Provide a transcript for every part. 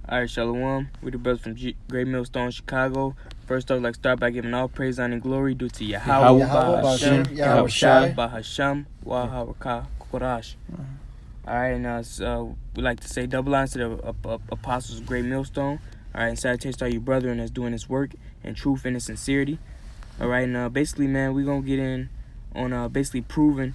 Alright, Shalom. We're the brothers from Great Millstone, Chicago. First off, start by giving all praise, honor, and glory due to Yahweh, Bahasham, Waharakah, Korash. Alright, and we like to say double honors to the apostles of Great Millstone. Alright, and salutations to all you brethren that's doing this work in truth and in sincerity. Alright, and basically, man, we're going to get in on basically proving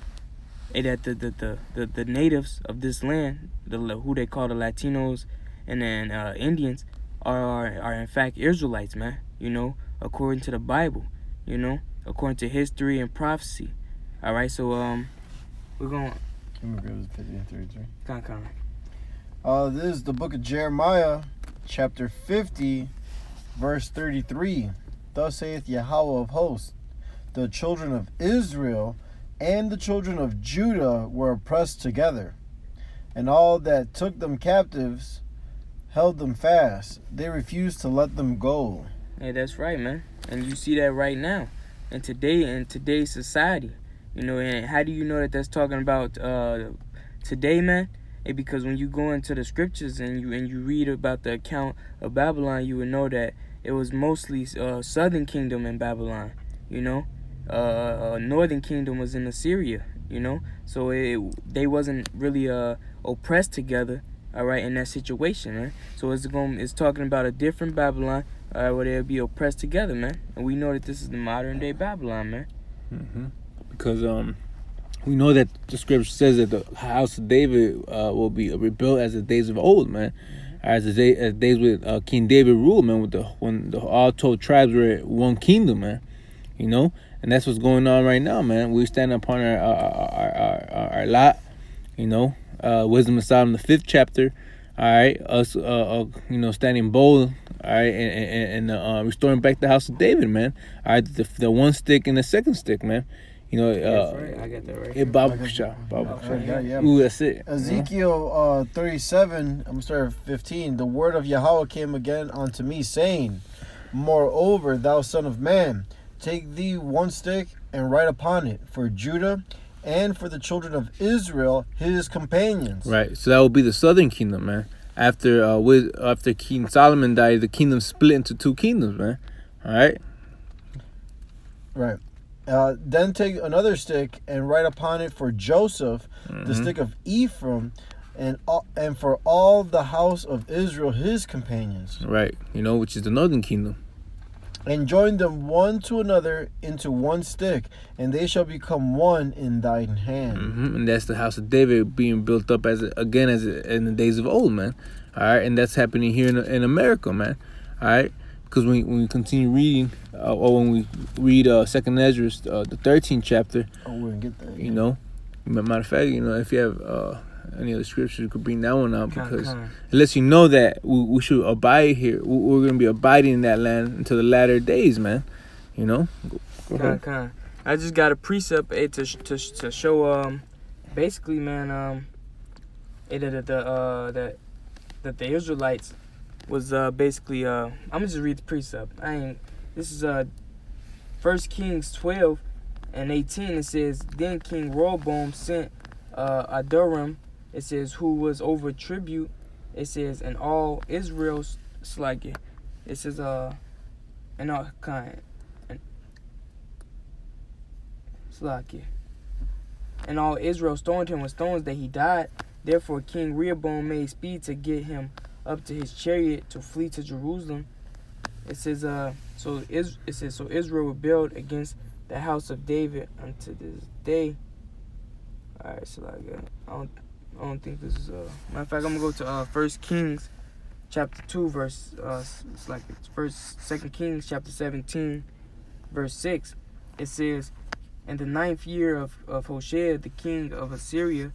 that the natives of this land, who they call the Latinos and then Indians, are in fact Israelites, man. You know, according to the Bible. You know, according to history and prophecy. All right, so we're going. Can we grab this 50 and 33? Come. This is the book of Jeremiah, chapter 50, verse 33. Thus saith Yahweh of hosts, the children of Israel and the children of Judah were oppressed together, and all that took them captives held them fast. They refused to let them go. Hey, that's right, man. And you see that right now in today's society. You know, and how do you know that that's talking about today, man? Because when you go into the scriptures and you read about the account of Babylon, you would know that it was mostly southern kingdom in Babylon. You know, northern kingdom was in Assyria. You know, so they wasn't really oppressed together. All right, in that situation, man. So it's talking about a different Babylon, where they'll be oppressed together, man. And we know that this is the modern day Babylon, man. Mm-hmm. Because we know that the scripture says that the house of David will be rebuilt as the days of old, man. As days with King David ruled, man. When all 12 tribes were one kingdom, man. You know, and that's what's going on right now, man. We stand upon our lot, you know. Wisdom of Solomon, the 5th chapter. All right, us, you know, standing bold. All right, and restoring back the house of David, man. All right, the one stick and the second stick, man. You know, that's right. I got that right. Yeah. Ooh, that's it. Ezekiel 37. I'm gonna start at 15. The word of Yahweh came again unto me, saying, moreover, thou son of man, take thee one stick and write upon it for Judah and for the children of Israel, his companions. Right. So that will be the southern kingdom, man. After King Solomon died, the kingdom split into 2 kingdoms, man. All right. Right. Then take another stick and write upon it for Joseph, the stick of Ephraim, and for all the house of Israel, his companions. Right. You know, which is the northern kingdom. And join them one to another into one stick, and they shall become one in thine hand. Mm-hmm. And that's the house of David being built up as in the days of old, man. All right, and that's happening here in America, man. All right, because when we continue reading, or when we read Second Ezra, the 13th chapter. Oh, we're gonna get that. You know, matter of fact, you know, if you have any other scriptures, you could bring that one out, because it lets you know that we should abide here. We're going to be abiding in that land until the latter days, man. You know? Go ahead. I just got a precept to show, basically, man, that the Israelites was basically, I'm going to just read the precept. This is 1 Kings 12 and 18. It says, then King Rehoboam sent Adoram, it says, who was over tribute, it says, and all Israel's slaggy. It says, and all kind, and slaggy. And all Israel stoned him with stones that he died. Therefore King Rehoboam made speed to get him up to his chariot to flee to Jerusalem. It says, so Israel would build against the house of David unto this day. Alright, so I don't think this is matter of fact, I'm gonna go to 1 Kings chapter 2 verse it's 2 Kings chapter 17 verse 6. It says, in the 9th year of Hoshea, the king of Assyria,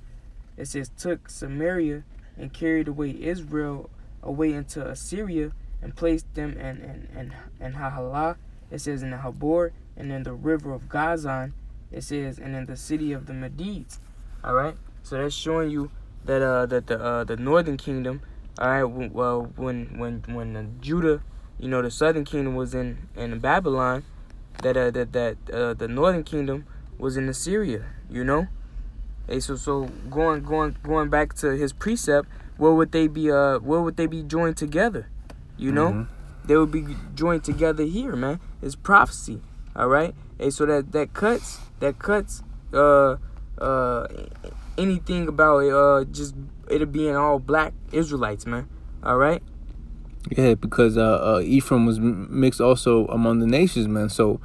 it says, took Samaria and carried away Israel away into Assyria and placed them in Hahalah, it says, in the Habor, and in the river of Gazan, it says, and in the city of the Medites. All right, so that's showing you that the northern kingdom, all right, well, when Judah, you know, the southern kingdom was in Babylon, that the northern kingdom was in Assyria, you know. Hey, so going back to his precept, where would they be joined together? You know, they would be joined together here, man. It's prophecy, all right. Hey, so that cuts anything about just it being all black Israelites, man. All right. Yeah, because Ephraim was mixed also among the nations, man. So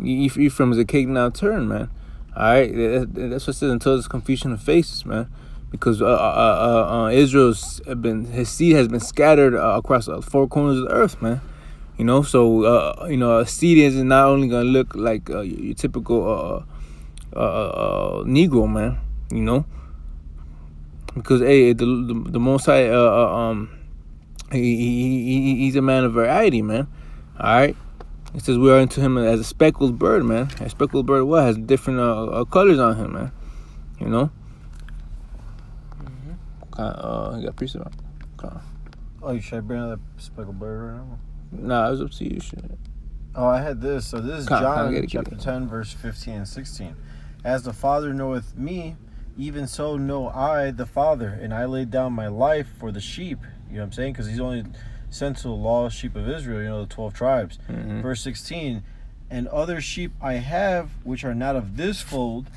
Ephraim is a cake now turn, man. All right, that's what it says, until there's confusion of faces, man. Because his seed has been scattered across 4 corners of the earth, man. You know, so a seed is not only gonna look like your typical Negro, man. You know, because the Most High he's a man of variety, man. All right. It says we are into him as a speckled bird, man. A speckled bird has different colors on him, man. You know. He got precept on. Oh, should I bring out that speckled bird right now? Nah, it was up to you. Shit. Oh, I had this. So this is John chapter 10, verse 15 and 16. As the Father knoweth me, even so know I the Father, and I laid down my life for the sheep. You know what I'm saying? Because he's only sent to the lost sheep of Israel, the 12 tribes. Verse 16, and other sheep I have, which are not of this fold,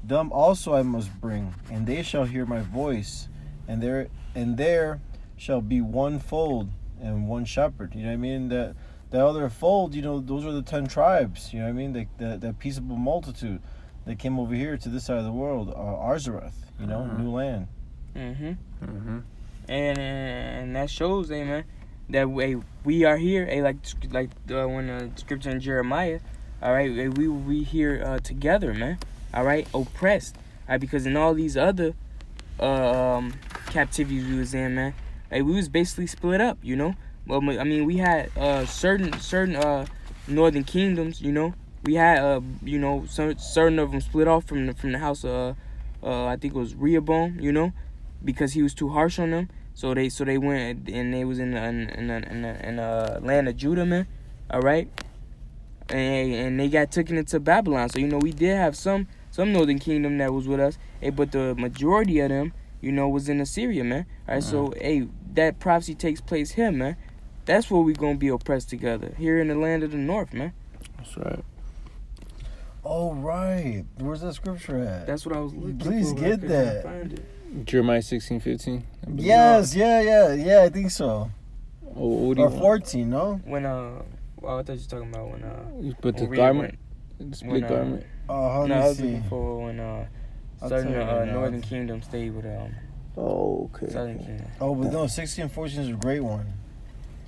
them also I must bring, and they shall hear my voice, and there shall be one fold and one shepherd. You know what I mean? That other fold, those are the 10 tribes. You know what I mean? That peaceable multitude that came over here to this side of the world, Arzareth, new land. And that shows, man, that we are here, like when the scripture in Jeremiah, all right, we will be here together, man, all right, oppressed, all right, because in all these other captivities we was in, man, we was basically split up, Well, I mean, we had certain northern kingdoms, we had certain of them split off from the house of I think it was Rehoboam, because he was too harsh on them. So they went and they was in the land of Judah, man. All right, and they got taken into Babylon. So we did have some northern kingdom that was with us, but the majority of them, was in Assyria, man. All right, so that prophecy takes place here, man. That's where we gonna be oppressed together, here in the land of the north, man. That's right. Oh right, where's that scripture at? That's what I was looking for. Please get that. Jeremiah 16:15. Yes, yeah, I think so. Or 14, no? When I thought you were talking about when you put the garment, the split garment. Oh, no, I was looking for when certain northern kingdom stayed with Oh, okay. southern kingdom. Oh, but no, 16:14 is a great one.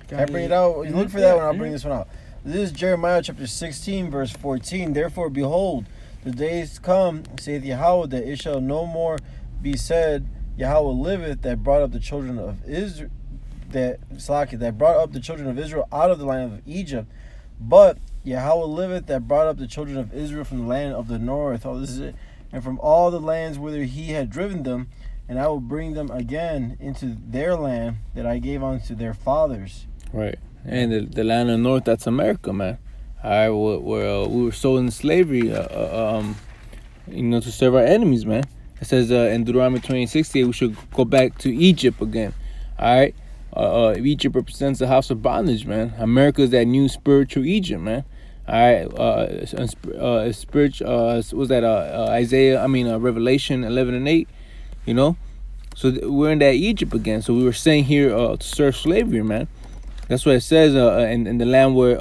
Can I bring it out? You look for that one. I'll bring this one out. This is Jeremiah chapter 16, verse 14. Therefore, behold, the days come, saith Yahweh, that it shall no more be said, Yahweh liveth, that brought up the children of Israel, that brought up the children of Israel out of the land of Egypt. But Yahweh liveth, that brought up the children of Israel from the land of the north. Oh, this is it. And from all the lands whither he had driven them, and I will bring them again into their land that I gave unto their fathers. Right. And the land of the north, that's America, man. All right, where we were sold into slavery, to serve our enemies, man. It says in Deuteronomy 28:68, we should go back to Egypt again. All right. Egypt represents the house of bondage, man. America is that new spiritual Egypt, man. All right. Spiritual. Was that Revelation 11:8? So we're in that Egypt again. So we were sent here to serve slavery, man. That's what it says in the land where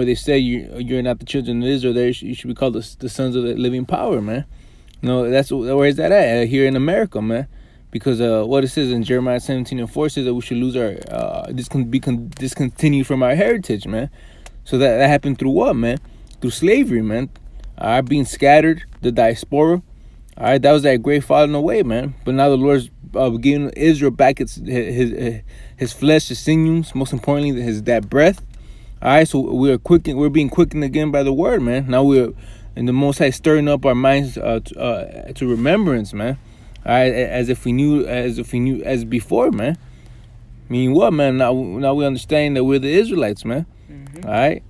they say you're not the children of Israel. There you should be called the sons of the living power, man. That's where is that at? Here in America, man. Because what it says in Jeremiah 17:4 says that we should lose our discontinued from our heritage, man. So that happened through what, man? Through slavery, man. Being scattered, the diaspora. All right, that was that great falling away, man. But now the Lord's giving Israel back his flesh, his sinews. Most importantly, that breath. All right, so we're being quickened again by the word, man. Now we're in the Most High stirring up our minds to remembrance, man. All right, as if we knew as before, man. Meaning what, man? Now we understand that we're the Israelites, man. All right,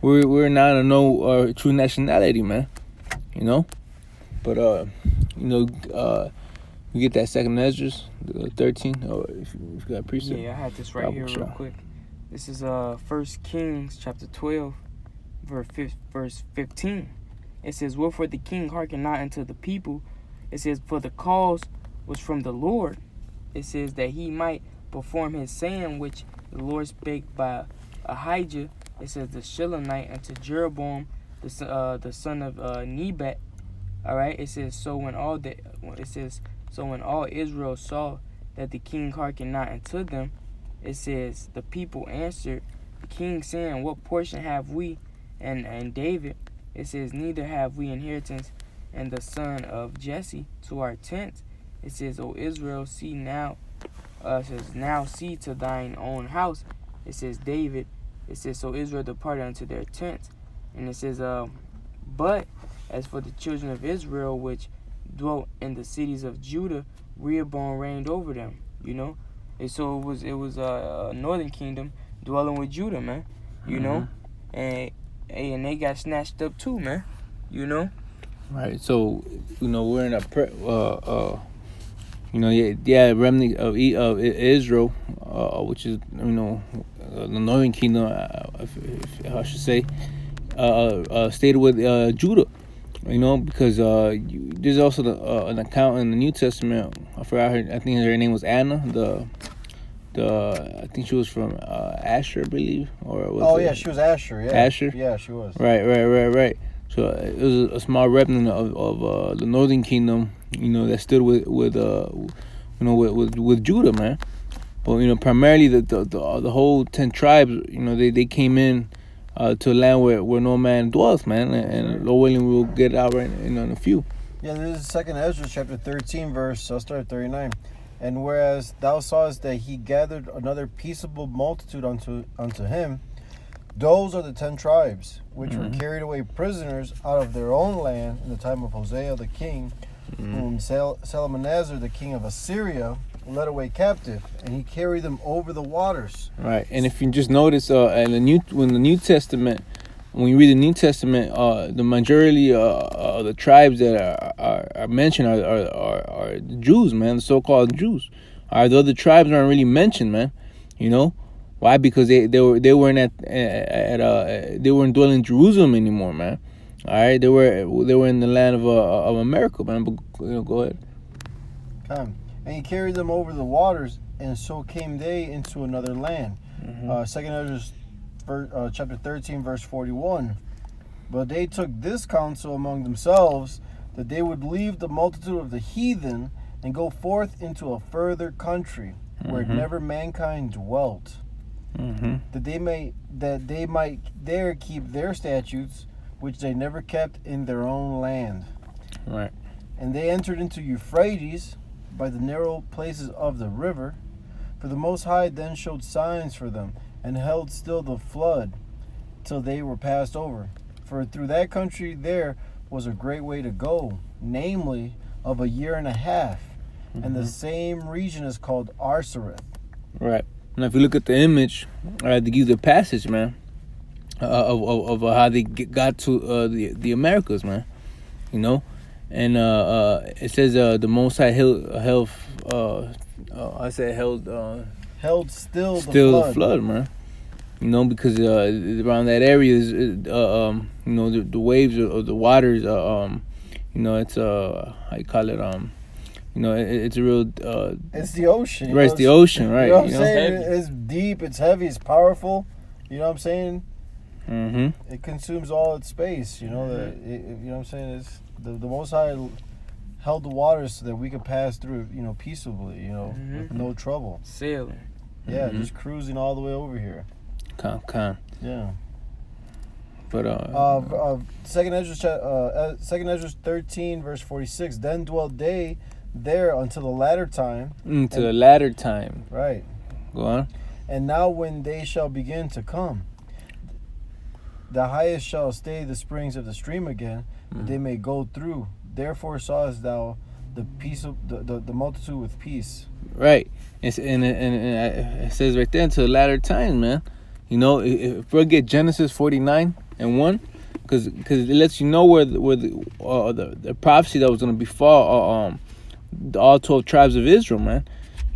we're not a no true nationality, man. You know, but you get that second Esdras, 13. Or if you got precept. Yeah, I had this right here real quick. This is 1 Kings chapter 12, verse 15. It says, "Wherefore the king hearkened not unto the people." It says, "For the cause was from the Lord." It says that he might perform his saying which the Lord spake by Ahijah. It says the Shilonite unto Jeroboam, the son of Nebat. All right. It says so when all Israel saw that the king hearkened not unto them, it says the people answered the king, saying, "What portion have we and David?" It says, "Neither have we inheritance and the son of Jesse to our tents." It says, "O Israel, see now." It says, "Now see to thine own house." It says, David. It says, "So Israel departed unto their tents." And it says, "But as for the children of Israel which dwelt in the cities of Judah, Rehoboam reigned over them." You know, and so it was a northern kingdom dwelling with Judah, man. You know, and they got snatched up too, man. You know. Right. So we're in a remnant of Israel, which is the northern kingdom, if I should say, stayed with Judah. Because there's also an account in the New Testament. I forgot I think her name was Anna. I think she was from Asher, I believe, or was she was Asher. Yeah, Asher. Yeah, she was. Right. So it was a small remnant of the northern kingdom, that stood with Judah, man. But primarily the whole 10 tribes, they came in to a land where no man dwells, man, and Lord willing we'll get out right in a few. Yeah, this is 2 Ezra chapter 13 verse. I'll start at 39. "And whereas thou sawest that he gathered another peaceable multitude unto him, those are the 10 tribes which were carried away prisoners out of their own land in the time of Hosea the king, whom Salmanasar the king of Assyria led away captive, and he carried them over the waters." Right, and if you just notice, when you read the New Testament, the majority of the tribes that are mentioned are the Jews, man, the so-called Jews. The other tribes aren't really mentioned, man. Why? Because they weren't they weren't dwelling in Jerusalem anymore, man. All right, they were in the land of America, man. But go ahead. Come. "And he carried them over the waters, and so came they into another land." 2 Ezra chapter 13 verse 41. "But they took this counsel among themselves, that they would leave the multitude of the heathen and go forth into a further country where never mankind dwelt, that they might there keep their statutes which they never kept in their own land. Right. And they entered into Euphrates by the narrow places of the river, for the Most High then showed signs for them, and held still the flood till they were passed over. For through that country there was a great way to go, namely of a year and a half, and the same region is called Arsareth." Right. Now, if you look at the image, to give the passage, man, of how they got to the Americas, man, and it says the Most High held still the flood, man. Because around that area is the waves of the waters. It's how you call it, it's a real. It's the ocean. Right, it's the ocean, right? You know what I'm saying? It's deep, it's heavy, it's powerful. You know what I'm saying? It consumes all its space. You know what I'm saying? It's the Most High held the waters so that we could pass through, peaceably, with no trouble. Sailing. Yeah, just cruising all the way over here. Con. Yeah. But 2 Ezra 13 verse 46. "Then dwelt they there until the latter time." The latter time. Right. Go on. "And now when they shall begin to come, the highest shall stay the springs of the stream again, that they may go through. Therefore sawest thou the peace of the multitude with peace." Right. And it says right there until the latter time, man. If we get Genesis 49, and 1, because it lets you know where the prophecy that was going to befall all 12 tribes of Israel, man.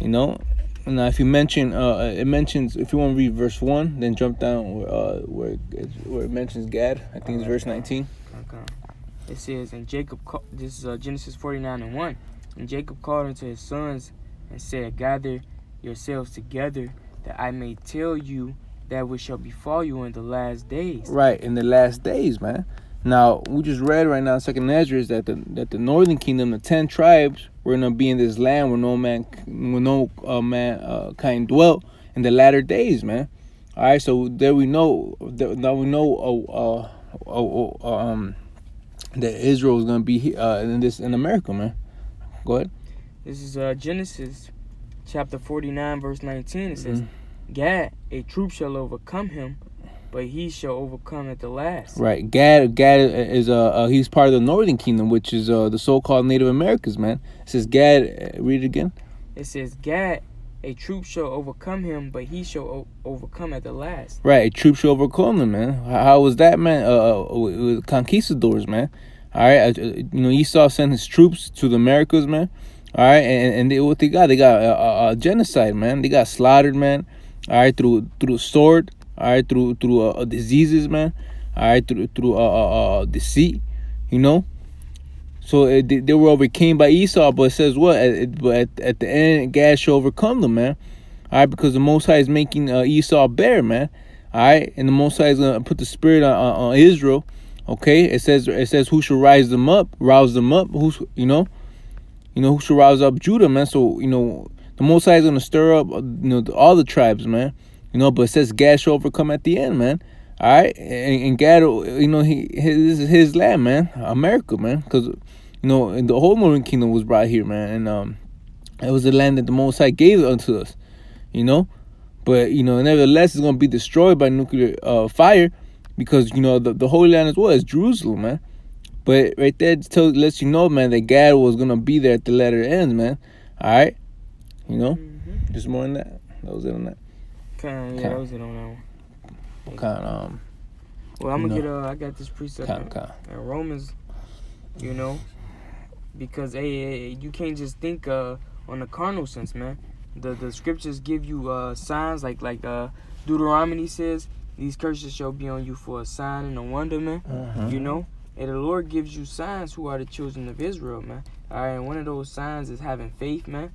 You know, now if you mention it mentions, if you want to read verse 1, then jump down where it mentions Gad. I think it's verse 19. Okay. It says, and Jacob, this is Genesis 49:1. And Jacob called unto his sons and said, gather yourselves together, that I may tell you that which shall befall you in the last days. Right, in the last days, man. Now, we just read right now in 2nd Ezra that the northern kingdom, the 10 tribes, were going to be in this land where no kind dwelt in the latter days, man. All right, so there we know that Israel is going to be in America, man. Go ahead. This is Genesis chapter 49, verse 19. It says, Gad, a troop shall overcome him, but he shall overcome at the last. Right. Gad is he's part of the northern kingdom, which is the so-called Native Americans, man. It says Gad. Read it again. It says Gad, a troop shall overcome him, but he shall overcome at the last. Right. A troop shall overcome them, man. How was that, man? With conquistadors, man. All right. Esau sent his troops to the Americas, man. All right. And what they got? They got a genocide, man. They got slaughtered, man. All right. Through the sword. All right, through diseases, man. All right, through deceit, you know. So they were overcame by Esau, but it says what? But at the end, Gad shall overcome them, man. All right, because the Most High is making Esau bear, man. All right, and the Most High is gonna put the spirit on Israel. Okay, it says who shall rouse them up? Who's who shall rouse up Judah, man? So the Most High is gonna stir up all the tribes, man. But it says Gad shall overcome at the end, man. All right, and Gad, this is his land, man, America, man, because and the whole northern kingdom was brought here, man, and it was the land that the Most High gave unto us, but nevertheless, it's gonna be destroyed by nuclear fire, because the Holy Land as well is Jerusalem, man. But right there lets you know, man, that Gad was gonna be there at the latter end, man. All right, there's more than that. That was it on that. That was it on that one. Well, I'm gonna get I got this precept in Romans, because hey, you can't just think on the carnal sense, man. The scriptures give you signs like Deuteronomy says, these curses shall be on you for a sign and a wonder, man. And the Lord gives you signs who are the children of Israel, man. All right, and one of those signs is having faith, man.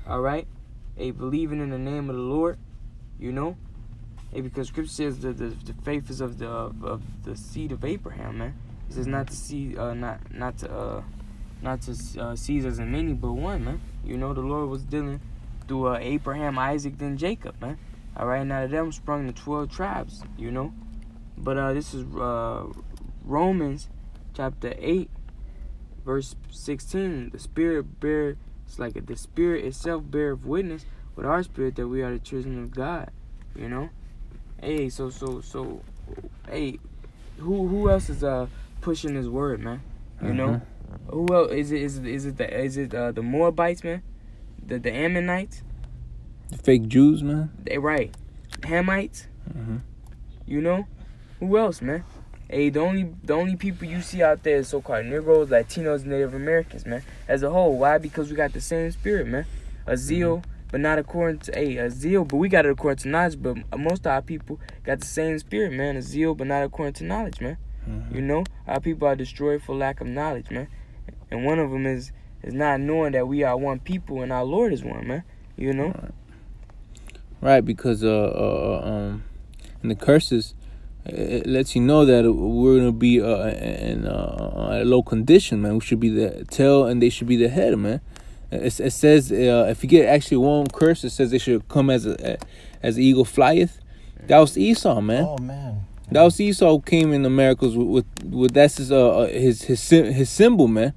All right, believing in the name of the Lord. Because Scripture says the faith is of the seed of Abraham, man. It says not to see, not to seize as in many, but one, man. The Lord was dealing through Abraham, Isaac, then Jacob, man. All right, now to them sprung the 12 tribes, But this is Romans chapter 8, verse 16. The Spirit the Spirit itself beareth witness with our spirit that we are the children of God. Hey, so hey, who else is pushing this word, man? Who else is it the Moabites, man? The Ammonites, the fake Jews, man. They right, Hamites. Who else, man? Hey, the only people you see out there is so-called Negroes, Latinos, Native Americans, man. As a whole, why? Because we got the same spirit, man. A zeal. But not according to a zeal, but we got it according to knowledge. But most of our people got the same spirit, man. A zeal, but not according to knowledge, man. Our people are destroyed for lack of knowledge, man. And one of them is not knowing that we are one people and our Lord is one, man. Right, because in the curses, it lets you know that we're gonna be in a low condition, man. We should be the tail and they should be the head, man. It says if you get actually one curse, it says they should come as the eagle flieth. That was Esau, man. Oh man, that was Esau who came in Americas with that's his symbol, man.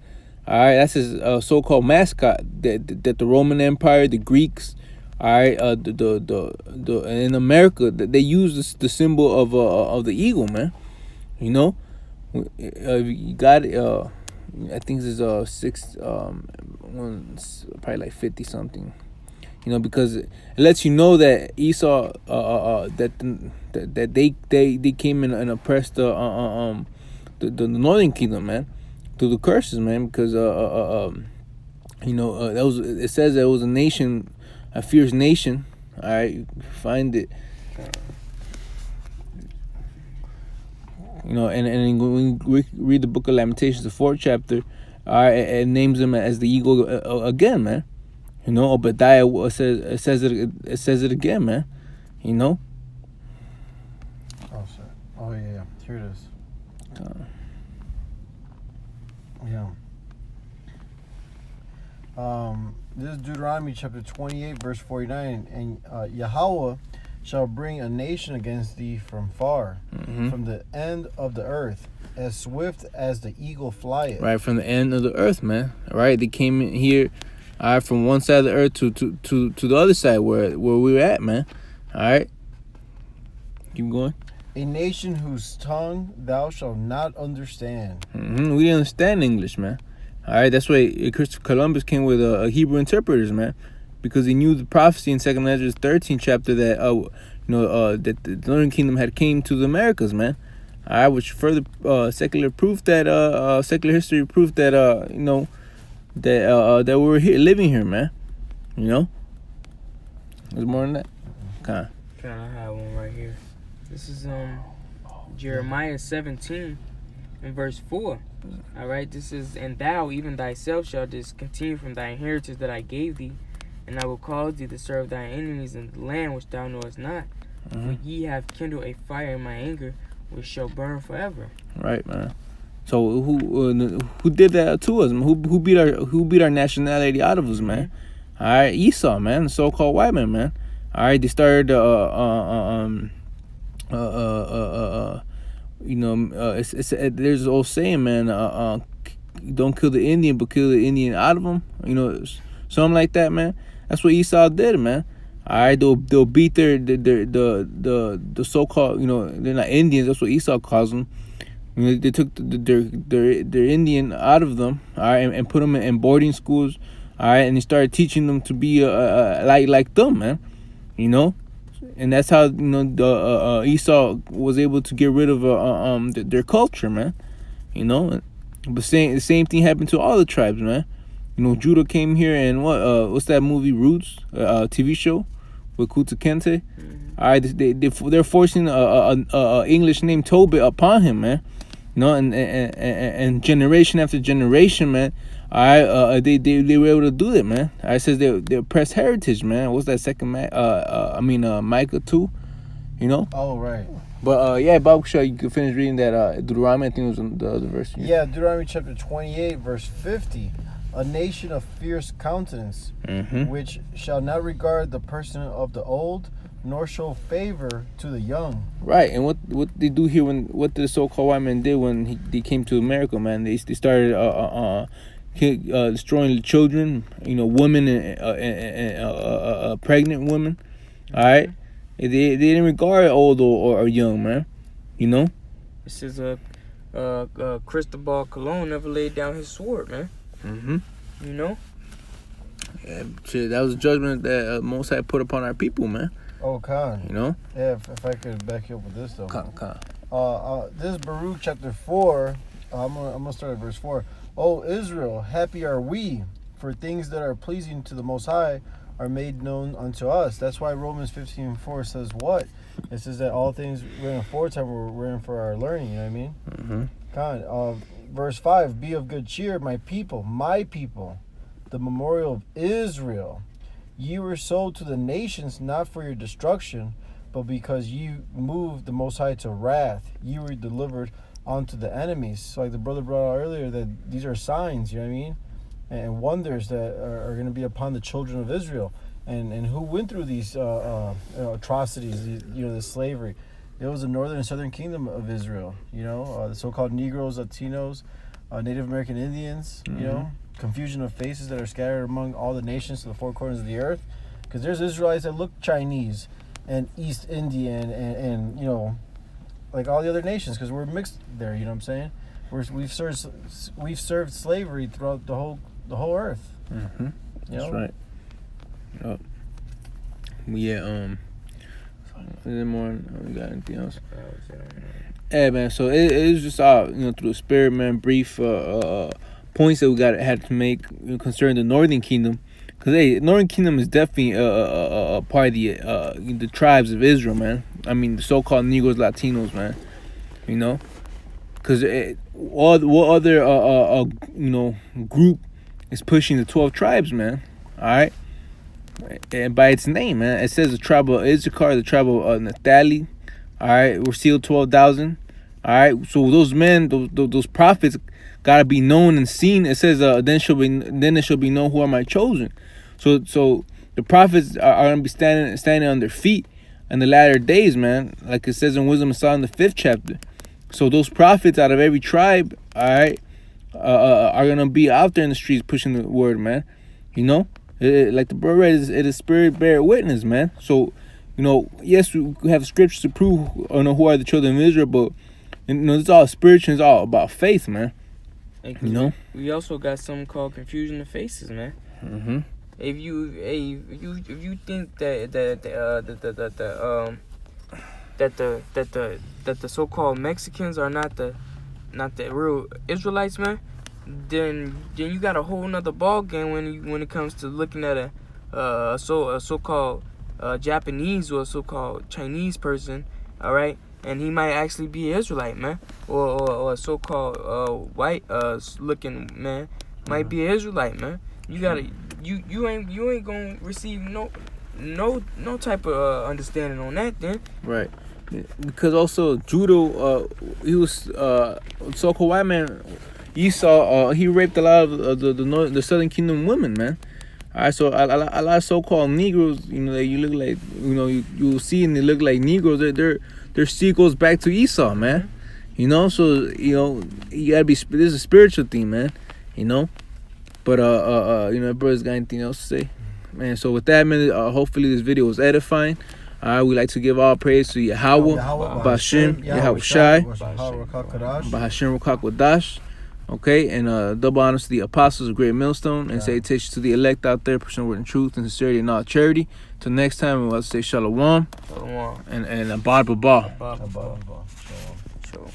All right, that's his so-called mascot. That the Roman Empire, the Greeks, all right, the in America they use the symbol of the eagle, man. You got I think this is probably like 50 something. You know, because it lets you know that Esau, that they came in and oppressed the northern kingdom, man, through the curses, man. Because that was, it says that it was a nation, a fierce nation. All right, you find it. You know, and when we read the book of Lamentations, the 4th chapter, it names him as the eagle again, man. You know, Obadiah says it again, man. You know. Oh, sorry. Oh yeah. Here it is. This is Deuteronomy chapter 28, verse 49, and Yahweh shall bring a nation against thee from far, from the end of the earth, as swift as the eagle flieth. Right, from the end of the earth, man. All right, they came in here, all right, from one side of the earth to the other side where we were at, man. All right, keep going. A nation whose tongue thou shalt not understand. We didn't understand English, man. All right, that's why Christopher Columbus came with Hebrew interpreters, man, because he knew the prophecy in 2nd Ezra 13 chapter that that the Northern Kingdom had came to the Americas, man. All right, which further secular proof that secular history proof that that we were here living here, man. You know, there's more than that. Kind of have one right here. This is Jeremiah 17 and verse 4. All right, this is, and thou even thyself shalt discontinue from thy inheritance that I gave thee, and I will cause thee to serve thy enemies in the land which thou knowest not. For ye have kindled a fire in my anger, which shall burn forever. Right, man. So who did that to us? Who beat our nationality out of us, man? All right, Esau, man, the so-called white man. All right, they started there's an old saying, man, don't kill the Indian, but kill the Indian out of them. You know, something like that, man. That's what Esau did, man. All right, they'll beat the so-called, they're not Indians. That's what Esau calls them. You know, they took their Indian out of them, all right, and put them in boarding schools, all right, and they started teaching them to be like them, man. You know. And that's how Esau was able to get rid of their culture, man. You know, but the same thing happened to all the tribes, man. You know, Judah came here and what's that movie, Roots, TV show with Kuta Kente. All right, they're forcing a English name Tobit upon him, man. You know, and generation after generation, man. They were able to do it, man. I says they oppressed heritage, man. What's that second Micah 2, you know? Oh, right. But Bob, sure you could finish reading that Deuteronomy. I think it was in the other verse. Yeah, Deuteronomy chapter 28, verse 50. A nation of fierce countenance, which shall not regard the person of the old, nor show favor to the young. Right, and what they do here what the so-called white man did when they came to America, man? They started destroying the children, women and pregnant women. All right, they didn't regard old or young, man. You know. This is Cristobal Colon never laid down his sword, man. You know. Yeah, shit, that was a judgment that Most High put upon our people, man. Oh, Khan. You know. Yeah, if I could back you up with this though. Khan. This is Baruch chapter 4. I'm gonna start at verse 4. O Israel, happy are we, for things that are pleasing to the Most High are made known unto us. That's why Romans 15:4 says what? It says that all things written aforetime were written for our learning. You know what I mean? God. Verse 5: Be of good cheer, my people, the memorial of Israel. Ye were sold to the nations, not for your destruction, but because you moved the Most High to wrath. Ye were delivered onto the enemies. So like the brother brought out earlier, that these are signs, you know what I mean, and wonders that are going to be upon the children of Israel. And who went through these atrocities, the slavery? It was the northern and southern kingdom of Israel, the so-called Negroes, Latinos, Native American Indians, confusion of faces that are scattered among all the nations to the four corners of the earth. Because there's Israelites that look Chinese and East Indian and like all the other nations, because we're mixed there. You know what I'm saying? We've served slavery throughout the whole earth. That's right. Yep. Yeah. Is there more? We got anything else? Yeah, man. So it was just through the spirit, man. Brief points that we had to make concerning the Northern Kingdom, because Northern Kingdom is definitely a part of the tribes of Israel, man. I mean, the so-called Negroes, Latinos, man. You know, because what other group is pushing the 12 tribes, man? All right. And by its name, man, it says the tribe of Issachar, the tribe of Naphtali. All right, we're sealed 12,000. All right, so those men, those prophets, gotta be known and seen. It says, then it shall be known who are my chosen. So the prophets are gonna be standing on their feet in the latter days, man. Like it says in Wisdom of Solomon, the 5th chapter. So those prophets out of every tribe, all right, are gonna be out there in the streets pushing the word, man. You know. Like the bro read, it is spirit bear witness, man. So, yes, we have scriptures to prove, who are the children of Israel, but it's all spiritual. It's all about faith, man. We also got something called confusion of faces, man. Mm-hmm. If you think that the so-called Mexicans are not the real Israelites, man, then you got a whole nother ball game when it comes to looking at a so-called Japanese or a so-called Chinese person, all right, and he might actually be an Israelite, man, or a so-called white looking man might be an Israelite, man. You gotta you ain't gonna receive no type of understanding on that then. Right. Because also Judah, he was so-called white man. Esau, he raped a lot of the Southern Kingdom women, man. All right, so a lot of so-called Negroes, that you look like, you see and they look like Negroes. Their seed goes back to Esau, man. So you gotta be. This is a spiritual thing, man. But brothers got anything else to say, man? So with that, man, hopefully this video was edifying. We like to give all praise to Yahweh, Bashim, Yahweh Shai, Bahashim Rakakwadash. Okay, and double honors to the apostles of Great Millstone, and salutations to the elect out there, pursuing word and truth and sincerity and all charity. Till next time, we'll say shalom, and Abad Babah. Shalom.